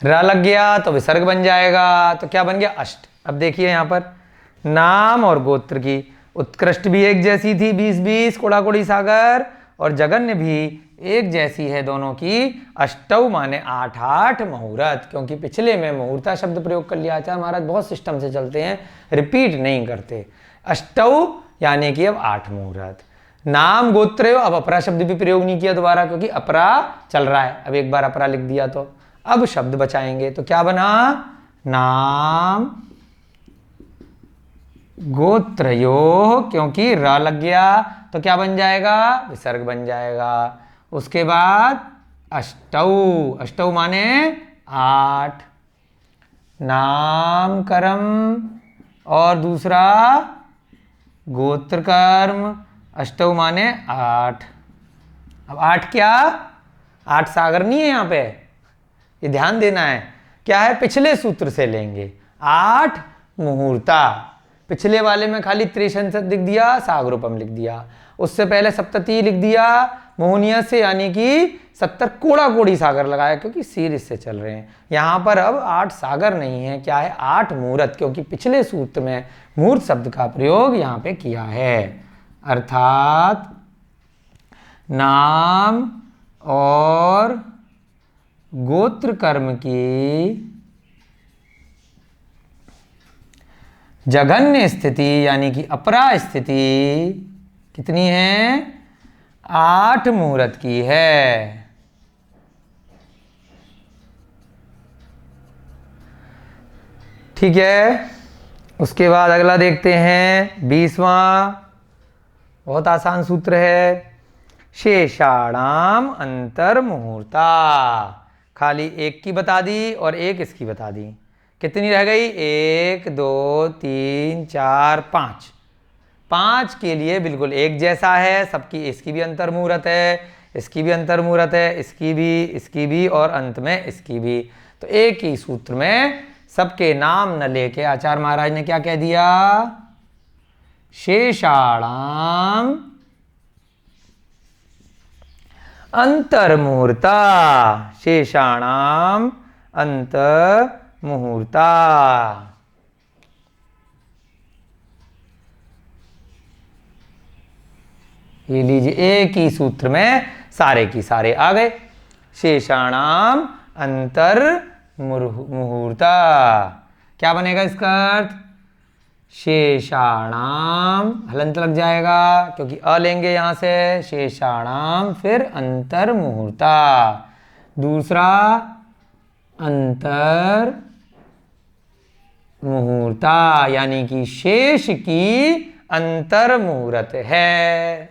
र लग गया तो विसर्ग बन जाएगा, तो क्या बन गया? अष्ट। अब देखिए यहां पर नाम और गोत्र की उत्कृष्ट भी एक जैसी थी 20-20 कोड़ा कोड़ी सागर, और जगन्य भी एक जैसी है दोनों की। अष्टौ माने 8-8 मुहूर्त, क्योंकि पिछले में मुहूर्ता शब्द प्रयोग कर लिया। आचार्य महाराज बहुत सिस्टम से चलते हैं, रिपीट नहीं करते। अष्टौ यानी कि अब 8 मुहूर्त। नाम गोत्रयो, अब अपरा शब्द भी प्रयोग नहीं किया दोबारा, क्योंकि अपरा चल रहा है। अब एक बार अपरा लिख दिया तो अब शब्द बचाएंगे, तो क्या बना? नाम गोत्रयो, क्योंकि र लग गया तो क्या बन जाएगा? विसर्ग बन जाएगा। उसके बाद अष्टौ, अष्टौ माने 8, नाम कर्म और दूसरा गोत्र कर्म, अष्टौ माने 8। अब 8 क्या? 8 सागर नहीं है यहाँ पे, ये ध्यान देना है। क्या है? पिछले सूत्र से लेंगे 8 मुहूर्ता। पिछले वाले में खाली त्रिशंसत लिख दिया, सागरोपम लिख दिया, उससे पहले सप्तती लिख दिया मोहनिया से, यानी कि 70 कोड़ा कोड़ी सागर लगाया, क्योंकि सीरीज से चल रहे हैं। यहां पर अब 8 सागर नहीं है, क्या है? 8 मुहूर्त, क्योंकि पिछले सूत्र में मुहूर्त शब्द का प्रयोग यहां पे किया है। अर्थात नाम और गोत्र कर्म की जघन्य स्थिति यानी कि अपरा स्थिति कितनी है? 8 मुहूर्त की है। ठीक है, उसके बाद अगला देखते हैं 20वां। बहुत आसान सूत्र है, शेषाणाम अंतर मुहूर्ता। खाली एक की बता दी और एक इसकी बता दी। कितनी रह गई? 1 2 3 4 5। 5 के लिए बिल्कुल एक जैसा है सबकी। इसकी भी अंतर मुहूर्त है, इसकी भी अंतर मुहूर्त है, इसकी भी और अंत में इसकी भी। तो एक ही सूत्र में सबके नाम न लेके आचार्य महाराज ने क्या कह दिया? शेषाणाम अंतर मुहूर्ता, शेषाणाम अंतर मुहूर्ता। ये लीजिए, एक ही सूत्र में सारे की सारे आ गए। शेषाणाम अंतर मुहूर्ता, क्या बनेगा इसका अर्थ? शेषाणाम हलंत लग जाएगा, क्योंकि अ लेंगे यहां से। शेषाणाम फिर अंतर मुहूर्ता। दूसरा अंतर मुहूर्ता, यानी कि शेष की अंतर मुहूर्त है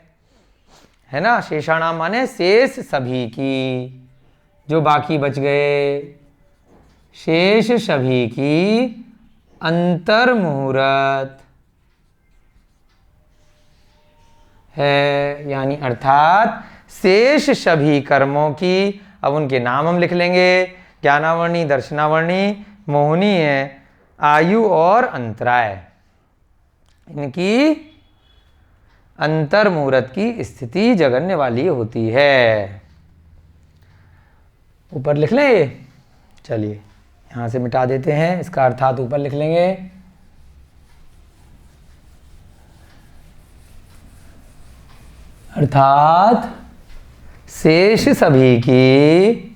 ना। शेषाणाम माने शेष सभी की, जो बाकी बच गए, शेष सभी की अंतर मुहूर्त है, यानी अर्थात शेष सभी कर्मों की, अब उनके नाम हम लिख लेंगे, ज्ञानावर्णी, दर्शनावर्णी, मोहिनी है, आयु और अंतराय, इनकी अंतर मुहूर्त की स्थिति जगन्य वाली होती है। ऊपर लिख लें ये, चलिए यहां से मिटा देते हैं, इसका अर्थात ऊपर लिख लेंगे। अर्थात शेष सभी की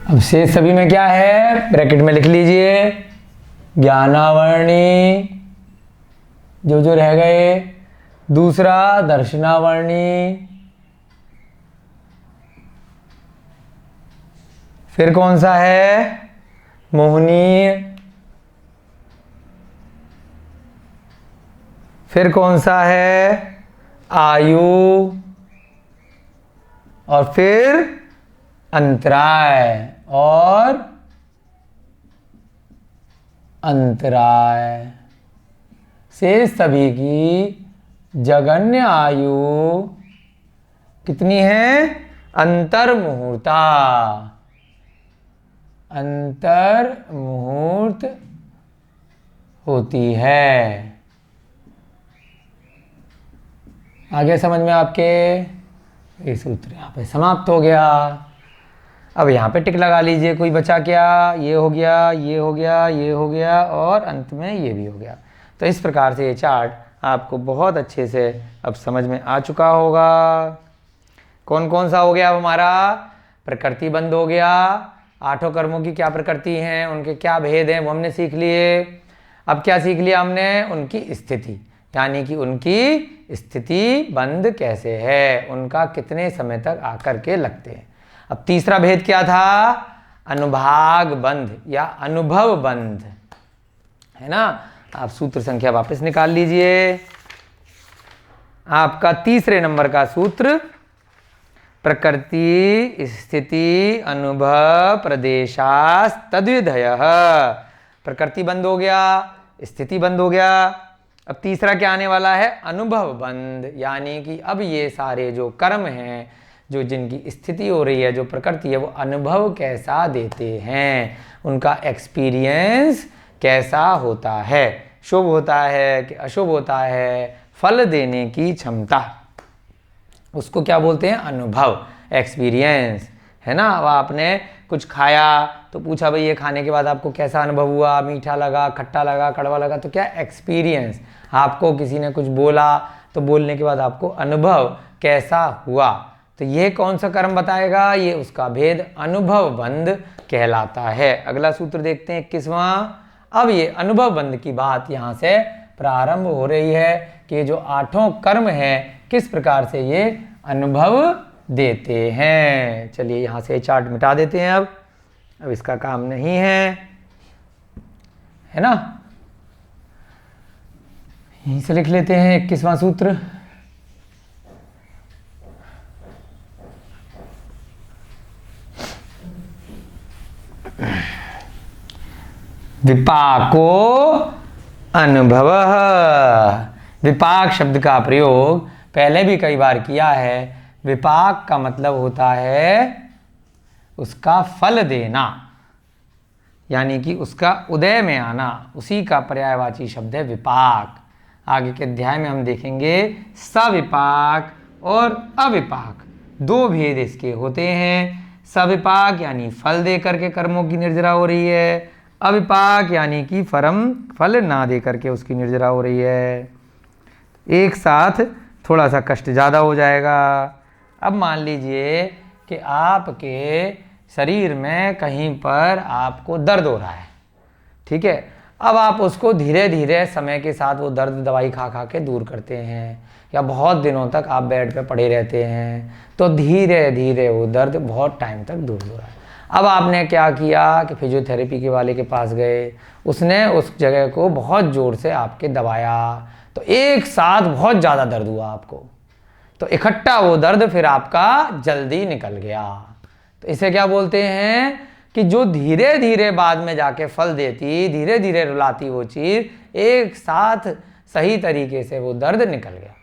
अब शेष सभी में क्या है, ब्रैकेट में लिख लीजिए, ज्ञानावर्णी जो रह गए, दूसरा दर्शनावर्णी, फिर कौन सा है, मोहनीय, फिर कौन सा है, आयु, और फिर अंतराय और अंतराय। शेष सभी की जगन्य आयु कितनी है, अंतर मुहूर्ता, अंतर मुहूर्त होती है। आगे समझ में आपके, ये सूत्र यहाँ पे समाप्त हो गया। अब यहाँ पे टिक लगा लीजिए, कोई बचा क्या, ये हो गया, ये हो गया, ये हो गया, और अंत में ये भी हो गया। तो इस प्रकार से ये चार्ट आपको बहुत अच्छे से अब समझ में आ चुका होगा। कौन कौन सा हो गया अब हमारा, प्रकृति बंध हो गया, आठों कर्मों की क्या प्रकृति हैं, उनके क्या भेद हैं वो हमने सीख लिए। अब क्या सीख लिया हमने, उनकी स्थिति, यानी कि उनकी स्थिति बंध कैसे है, उनका कितने समय तक आकर के लगते हैं। अब तीसरा भेद क्या था, अनुभाग बंध या अनुभव बंध, है ना। आप सूत्र संख्या वापस निकाल लीजिए। आपका तीसरे नंबर का सूत्र, प्रकृति स्थिति अनुभव प्रदेशास तद्विधयः। प्रकृति बंद हो गया, स्थिति बंद हो गया, अब तीसरा क्या आने वाला है, अनुभव बंद, यानी कि अब ये सारे जो कर्म हैं, जो जिनकी स्थिति हो रही है, जो प्रकृति है, वो अनुभव कैसा देते हैं, उनका एक्सपीरियंस कैसा होता है, शुभ होता है कि अशुभ होता है, फल देने की क्षमता, उसको क्या बोलते हैं, अनुभव, एक्सपीरियंस, है ना। अब आपने कुछ खाया तो पूछा भाई ये खाने के बाद आपको कैसा अनुभव हुआ, मीठा लगा, खट्टा लगा, कड़वा लगा, तो क्या एक्सपीरियंस। आपको किसी ने कुछ बोला तो बोलने के बाद आपको अनुभव कैसा हुआ, तो ये कौन सा कर्म बताएगा, ये उसका भेद अनुभव बंध कहलाता है। अगला सूत्र देखते हैं 21वां। अब ये अनुभव बंध की बात यहाँ से प्रारंभ हो रही है कि जो आठों कर्म हैं किस प्रकार से ये अनुभव देते हैं। चलिए यहाँ से चार्ट मिटा देते हैं। अब इसका काम नहीं है ना, यहीं से लिख लेते हैं 21वां सूत्र। विपाको अनुभव। विपाक शब्द का प्रयोग पहले भी कई बार किया है। विपाक का मतलब होता है उसका फल देना, यानी कि उसका उदय में आना, उसी का पर्यायवाची शब्द है विपाक। आगे के अध्याय में हम देखेंगे सविपाक और अविपाक, दो भेद इसके होते हैं। सविपाक यानी फल दे करके कर्मों की निर्जरा हो रही है, अविपाक यानी कि फल ना दे करके उसकी निर्जरा हो रही है। एक साथ थोड़ा सा कष्ट ज़्यादा हो जाएगा। अब मान लीजिए कि आपके शरीर में कहीं पर आपको दर्द हो रहा है, ठीक है। अब आप उसको धीरे धीरे समय के साथ वो दर्द दवाई खा खा के दूर करते हैं, या बहुत दिनों तक आप बेड पे पड़े रहते हैं, तो धीरे धीरे वो दर्द बहुत टाइम तक दूर हो रहा है। अब आपने क्या किया कि फिजियोथेरेपी के वाले के पास गए, उसने उस जगह को बहुत ज़ोर से आपके दबाया, तो एक साथ बहुत ज़्यादा दर्द हुआ आपको, तो इकट्ठा वो दर्द फिर आपका जल्दी निकल गया। तो इसे क्या बोलते हैं कि जो धीरे धीरे बाद में जाके फल देती, धीरे धीरे रुलाती वो चीज़, एक साथ सही तरीके से वो दर्द निकल गया,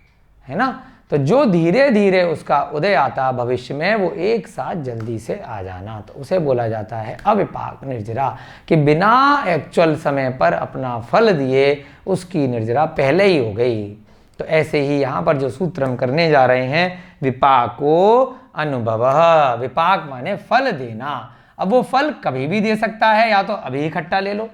है ना। तो जो धीरे धीरे उसका उदय आता भविष्य में, वो एक साथ जल्दी से आ जाना, तो उसे बोला जाता है अविपाक निर्जरा, कि बिना एक्चुअल समय पर अपना फल दिए उसकी निर्जरा पहले ही हो गई। तो ऐसे ही यहाँ पर जो सूत्र हम करने जा रहे हैं, विपाको अनुभव। विपाक माने फल देना। अब वो फल कभी भी दे सकता है, या तो अभी इकट्ठा ले लो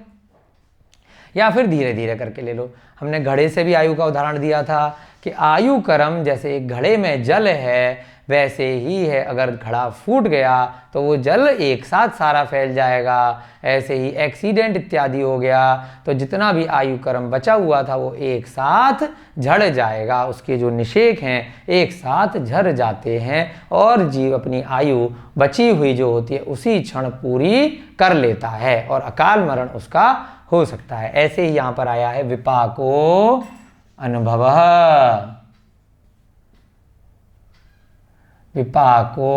या फिर धीरे धीरे करके ले लो। हमने घड़े से भी आयु का उदाहरण दिया था कि आयु कर्म जैसे एक घड़े में जल है, वैसे ही है, अगर घड़ा फूट गया तो वो जल एक साथ सारा फैल जाएगा। ऐसे ही एक्सीडेंट इत्यादि हो गया तो जितना भी आयु कर्म बचा हुआ था वो एक साथ झड़ जाएगा, उसके जो निषेक हैं एक साथ झड़ जाते हैं, और जीव अपनी आयु बची हुई जो होती है उसी क्षण पूरी कर लेता है, और अकाल मरण उसका हो सकता है। ऐसे ही यहाँ पर आया है विपाको अनुभव। विपाको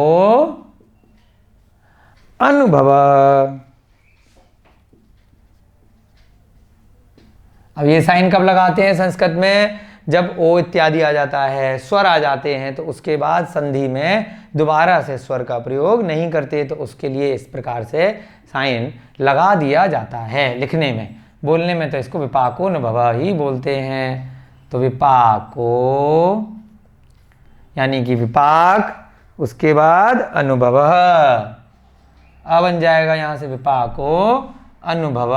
अनुभव। अब ये साइन कब लगाते हैं संस्कृत में? जब ओ इत्यादि आ जाता है, स्वर आ जाते हैं, तो उसके बाद संधि में दोबारा से स्वर का प्रयोग नहीं करते, तो उसके लिए इस प्रकार से साइन लगा दिया जाता है लिखने में। बोलने में तो इसको विपाको अनुभव ही बोलते हैं। तो विपाको यानी कि विपाक, उसके बाद अनुभव, अब बन जाएगा यहाँ से विपाको अनुभव,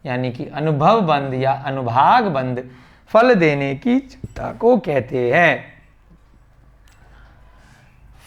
यानी कि अनुभव बंद या अनुभाग बंद फल देने की क्षमता को कहते हैं।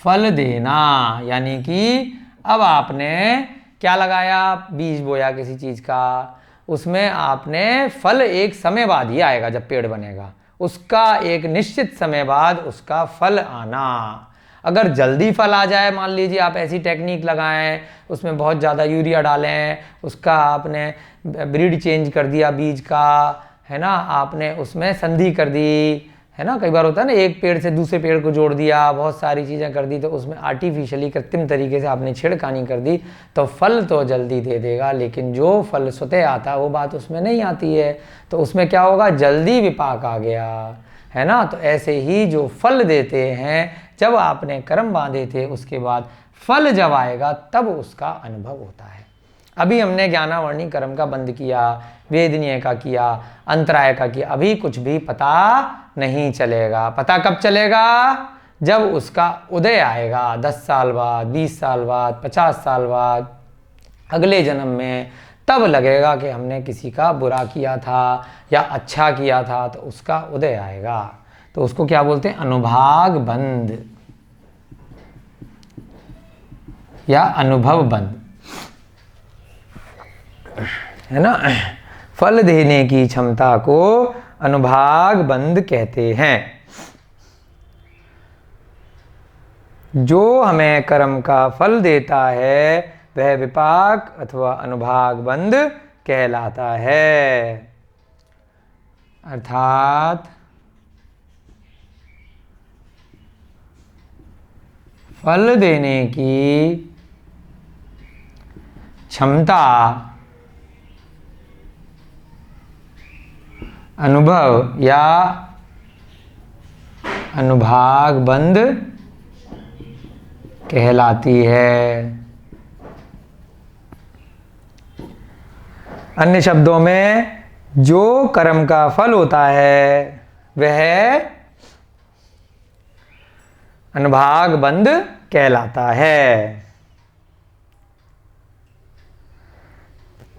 फल देना यानी कि अब आपने क्या लगाया, बीज बोया किसी चीज़ का, उसमें आपने फल एक समय बाद ही आएगा, जब पेड़ बनेगा उसका एक निश्चित समय बाद उसका फल आना। अगर जल्दी फल आ जाए, मान लीजिए आप ऐसी टेक्निक लगाएं, उसमें बहुत ज़्यादा यूरिया डालें, उसका आपने ब्रीड चेंज कर दिया बीज का, है ना, आपने उसमें संधि कर दी, है ना, कई बार होता है ना, एक पेड़ से दूसरे पेड़ को जोड़ दिया, बहुत सारी चीज़ें कर दी, तो उसमें आर्टिफिशियली कृत्रिम तरीके से आपने छेड़खानी कर दी, तो फल तो जल्दी दे देगा, लेकिन जो फल स्वतः आता है वो बात उसमें नहीं आती है, तो उसमें क्या होगा, जल्दी विपाक आ गया, है ना। तो ऐसे ही जो फल देते हैं, जब आपने कर्म बांधे थे उसके बाद फल जब आएगा तब उसका अनुभव होता है। अभी हमने ज्ञानावर्णी कर्म का बंद किया, वेदनीय का किया, अंतराय का किया, अभी कुछ भी पता नहीं चलेगा। पता कब चलेगा? जब उसका उदय आएगा, 10 साल बाद, 20 साल बाद, 50 साल बाद, अगले जन्म में, तब लगेगा कि हमने किसी का बुरा किया था या अच्छा किया था, तो उसका उदय आएगा। तो उसको क्या बोलते हैं? अनुभाग बंद या अनुभव बंद, है ना। फल देने की क्षमता को अनुभाग बंद कहते हैं। जो हमें कर्म का फल देता है वह विपाक अथवा अनुभाग बंद कहलाता है। अर्थात फल देने की क्षमता अनुभव या अनुभाग बंद कहलाती है। अन्य शब्दों में जो कर्म का फल होता है वह अनुभाग बंद कहलाता है।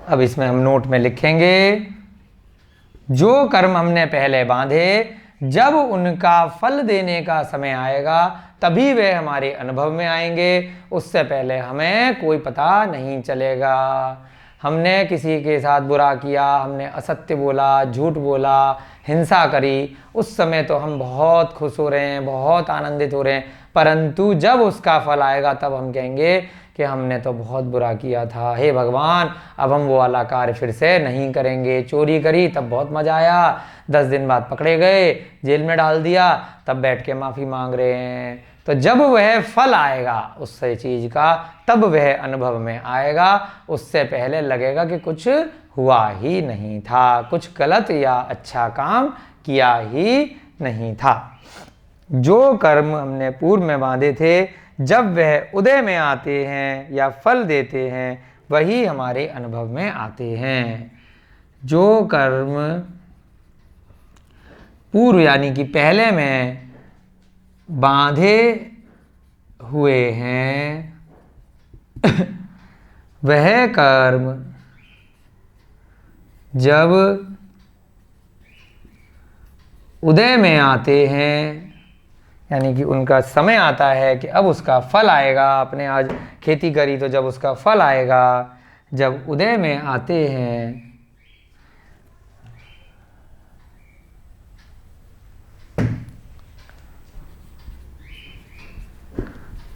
अब इसमें हम नोट में लिखेंगे, जो कर्म हमने पहले बांधे, जब उनका फल देने का समय आएगा तभी वे हमारे अनुभव में आएंगे, उससे पहले हमें कोई पता नहीं चलेगा। हमने किसी के साथ बुरा किया, हमने असत्य बोला, झूठ बोला, हिंसा करी, उस समय तो हम बहुत खुश हो रहे हैं, बहुत आनंदित हो रहे हैं, परंतु जब उसका फल आएगा तब हम कहेंगे कि हमने तो बहुत बुरा किया था, हे भगवान अब हम वो वाला कार्य फिर से नहीं करेंगे। चोरी करी तब बहुत मज़ा आया, 10 दिन बाद पकड़े गए, जेल में डाल दिया, तब बैठ के माफ़ी मांग रहे हैं। तो जब वह फल आएगा उस चीज़ का, तब वह अनुभव में आएगा, उससे पहले लगेगा कि कुछ हुआ ही नहीं था, कुछ गलत या अच्छा काम किया ही नहीं था। जो कर्म हमने पूर्व में बांधे थे, जब वह उदय में आते हैं या फल देते हैं, वही हमारे अनुभव में आते हैं। जो कर्म पूर्व यानी कि पहले में बांधे हुए हैं वह कर्म जब उदय में आते हैं, यानी कि उनका समय आता है कि अब उसका फल आएगा। आपने आज खेती करी तो जब उसका फल आएगा, जब उदय में आते हैं,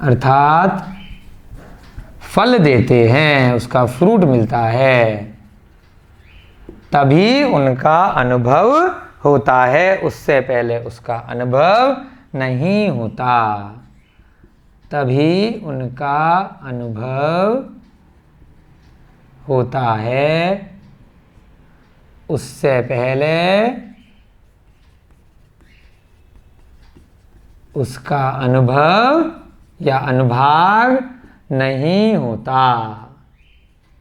अर्थात फल देते हैं, उसका फ्रूट मिलता है, तभी उनका अनुभव होता है, उससे पहले उसका अनुभव नहीं होता। तभी उनका अनुभव होता है, उससे पहले उसका अनुभव या अनुभाग नहीं होता।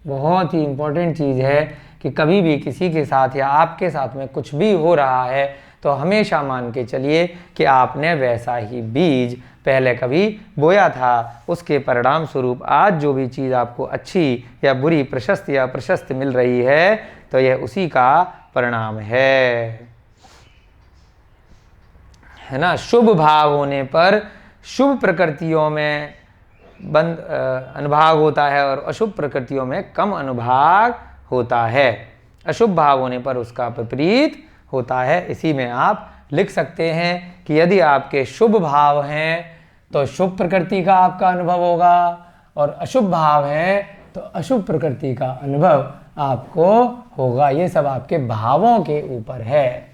बहुत ही इम्पोर्टेंट चीज़ है कि कभी भी किसी के साथ या आपके साथ में कुछ भी हो रहा है तो हमेशा मान के चलिए कि आपने वैसा ही बीज पहले कभी बोया था, उसके परिणाम स्वरूप आज जो भी चीज़ आपको अच्छी या बुरी, प्रशस्त या अप्रशस्त मिल रही है, तो यह उसी का परिणाम है ना। शुभ भाव होने पर शुभ प्रकृतियों में अनुभाग होता है और अशुभ प्रकृतियों में कम अनुभाग होता है। अशुभ भाव होने पर उसका विपरीत होता है। इसी में आप लिख सकते हैं कि यदि आपके शुभ भाव हैं तो शुभ प्रकृति का आपका अनुभव होगा, और अशुभ भाव है तो अशुभ प्रकृति का अनुभव आपको होगा। ये सब आपके भावों के ऊपर है।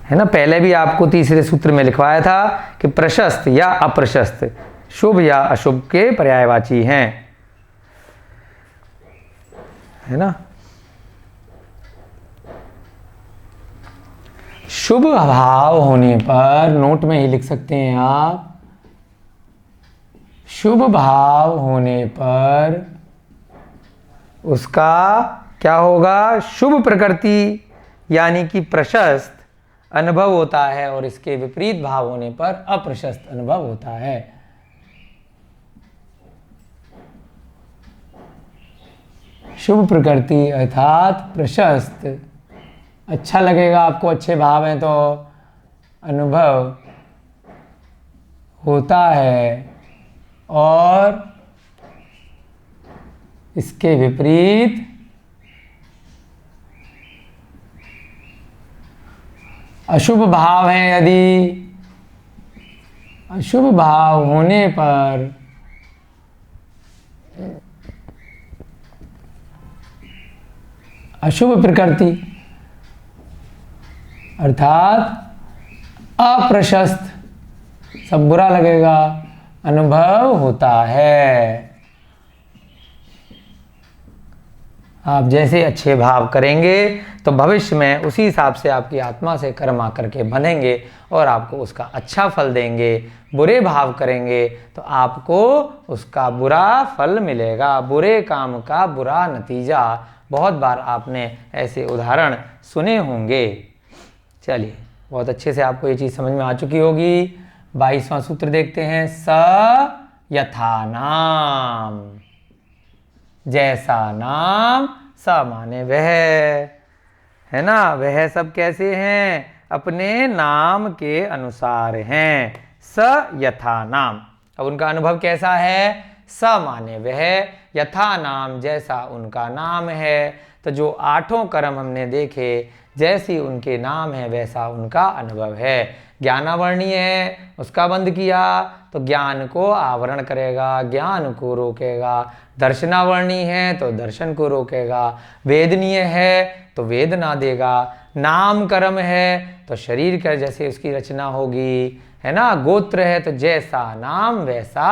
है ना। पहले भी आपको तीसरे सूत्र में लिखवाया था कि प्रशस्त या अप्रशस्त, शुभ या अशुभ के पर्यायवाची हैं, है ना। शुभ भाव होने पर नोट में ही लिख सकते हैं आप, शुभ भाव होने पर उसका क्या होगा, शुभ प्रकृति यानी कि प्रशस्त अनुभव होता है, और इसके विपरीत भाव होने पर अप्रशस्त अनुभव होता है। शुभ प्रकृति अर्थात प्रशस्त, अच्छा लगेगा आपको, अच्छे भाव हैं तो अनुभव होता है, और इसके विपरीत अशुभ भाव हैं। यदि अशुभ भाव होने पर अशुभ प्रकृति अर्थात अप्रशस्त, सब बुरा लगेगा, अनुभव होता है। आप जैसे अच्छे भाव करेंगे तो भविष्य में उसी हिसाब से आपकी आत्मा से कर्म आकर के बनेंगे और आपको उसका अच्छा फल देंगे। बुरे भाव करेंगे तो आपको उसका बुरा फल मिलेगा, बुरे काम का बुरा नतीजा। बहुत बार आपने ऐसे उदाहरण सुने होंगे। चलिए, बहुत अच्छे से आपको ये चीज़ समझ में आ चुकी होगी। 22वां सूत्र देखते हैं। स यथा नाम, जैसा नाम स माने वह, है ना। वह सब कैसे हैं, अपने नाम के अनुसार हैं। स यथा नाम, अब उनका अनुभव कैसा है? स माने वह, यथा नाम जैसा उनका नाम है। तो जो आठों कर्म हमने देखे, जैसी उनके नाम है वैसा उनका अनुभव है। ज्ञानावर्णीय है, उसका बंद किया तो ज्ञान को आवरण करेगा, ज्ञान को रोकेगा। दर्शनावर्णीय है तो दर्शन को रोकेगा। वेदनीय है तो वेदना देगा। नाम कर्म है तो शरीर का जैसे उसकी रचना होगी, है ना। गोत्र है तो जैसा नाम वैसा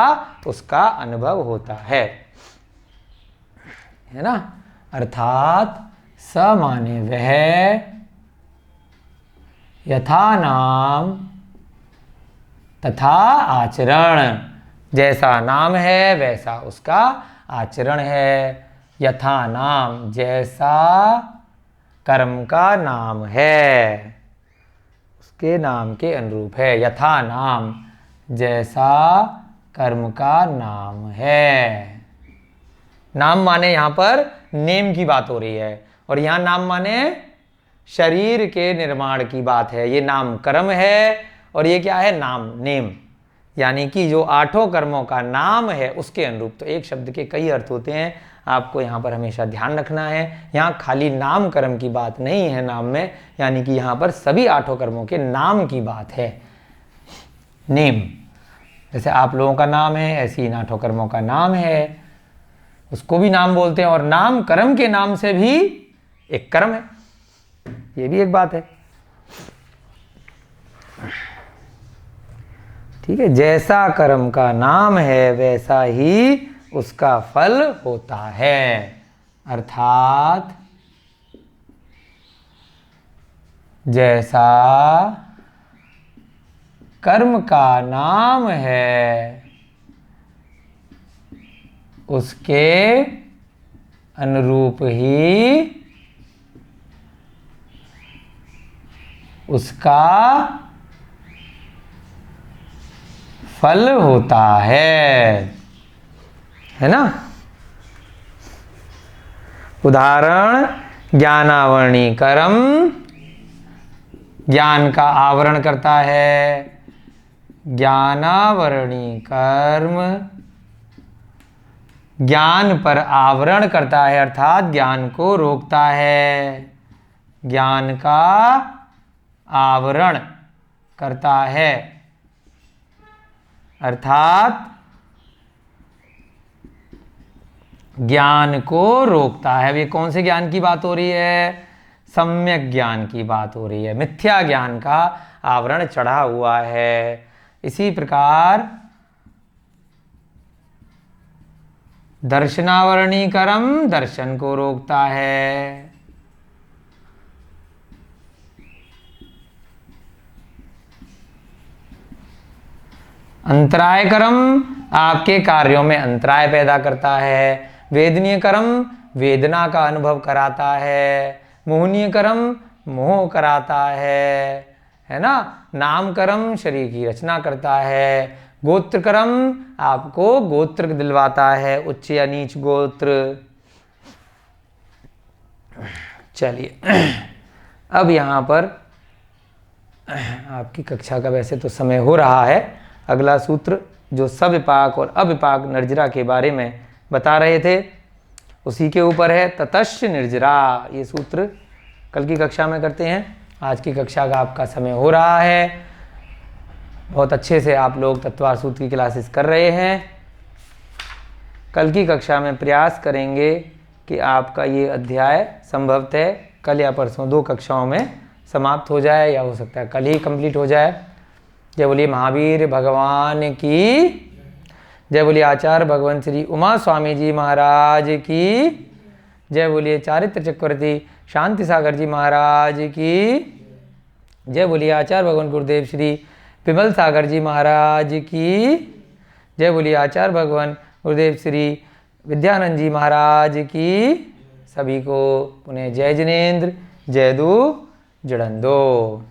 उसका अनुभव होता है ना। अर्थात स माने वह, यथा नाम तथा आचरण, जैसा नाम है वैसा उसका आचरण है। यथा नाम जैसा कर्म का नाम है, उसके नाम के अनुरूप है। यथा नाम जैसा कर्म का नाम है। नाम माने यहां पर नेम की बात हो रही है, और यहां नाम माने शरीर के निर्माण की बात है। ये नाम कर्म है और ये क्या है? नाम, नेम, यानी कि जो आठों कर्मों का नाम है उसके अनुरूप। तो एक शब्द के कई अर्थ होते हैं, आपको यहाँ पर हमेशा ध्यान रखना है। यहाँ खाली नाम कर्म की बात नहीं है नाम में, यानी कि यहाँ पर सभी आठों कर्मों के नाम की बात है। नेम, जैसे आप लोगों का नाम है ऐसे ही इन आठों कर्मों का नाम है, उसको भी नाम बोलते हैं। और नाम कर्म के नाम से भी एक कर्म है, ये भी एक बात है। ठीक है, जैसा कर्म का नाम है वैसा ही उसका फल होता है। अर्थात जैसा कर्म का नाम है उसके अनुरूप ही उसका फल होता है ना। उदाहरण, ज्ञानावरणी कर्म ज्ञान का आवरण करता है। ज्ञानावरणी कर्म ज्ञान पर आवरण करता है, अर्थात ज्ञान को रोकता है। ज्ञान का आवरण करता है, अर्थात ज्ञान को रोकता है। अब ये कौन से ज्ञान की बात हो रही है? सम्यक ज्ञान की बात हो रही है। मिथ्या ज्ञान का आवरण चढ़ा हुआ है। इसी प्रकार दर्शनावरणी कर्म दर्शन को रोकता है। अंतराय कर्म आपके कार्यों में अंतराय पैदा करता है। वेदनीय कर्म वेदना का अनुभव कराता है। मोहनीय कर्म मोह कराता है ना। नाम कर्म शरीर की रचना करता है। गोत्र कर्म आपको गोत्र दिलवाता है, उच्च या नीच गोत्र। चलिए, अब यहाँ पर आपकी कक्षा का वैसे तो समय हो रहा है। अगला सूत्र जो सविपाक और अविपाक निर्जरा के बारे में बता रहे थे उसी के ऊपर है। ततश्च निर्जरा, ये सूत्र कल की कक्षा में करते हैं। आज की कक्षा का आपका समय हो रहा है। बहुत अच्छे से आप लोग तत्वार सूत्र की क्लासेस कर रहे हैं। कल की कक्षा में प्रयास करेंगे कि आपका ये अध्याय संभवतः कल या परसों 2 कक्षाओं में समाप्त हो जाए, या हो सकता है कल ही कंप्लीट हो जाए। जय बोलिए महावीर भगवान की जय। बोलिए आचार्य भगवान श्री उमा स्वामी जी महाराज की जय। बोलिए चारित्र चक्रवर्ती शांति सागर जी महाराज की जय। बोलिए आचार्य भगवान गुरुदेव श्री विमल सागर जी महाराज की जय। बोलिए आचार्य भगवान गुरुदेव श्री विद्यानंद जी महाराज की। सभी को पुनः जय जिनेन्द्र, जय दो जड़ंदो।